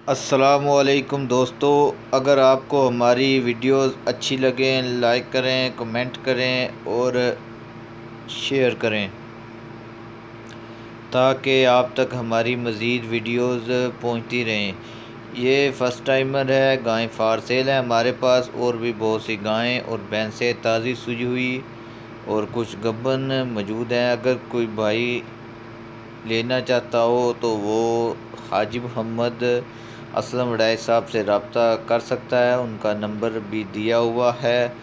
अस्सलामुअलैकुम दोस्तों, अगर आपको हमारी वीडियोस अच्छी लगें लाइक करें, कमेंट करें और शेयर करें ताकि आप तक हमारी मज़ीद वीडियोस पहुंचती रहें। ये फ़र्स्ट टाइमर है, गाय फार सेल है हमारे पास। और भी बहुत सी गायें और भैंसें ताज़ी सूजी हुई और कुछ गब्बन मौजूद हैं। अगर कोई भाई लेना चाहता हो तो वो हाजी मोहम्मद असलम वड़ाई साहब से रब्ता कर सकता है। उनका नंबर भी दिया हुआ है।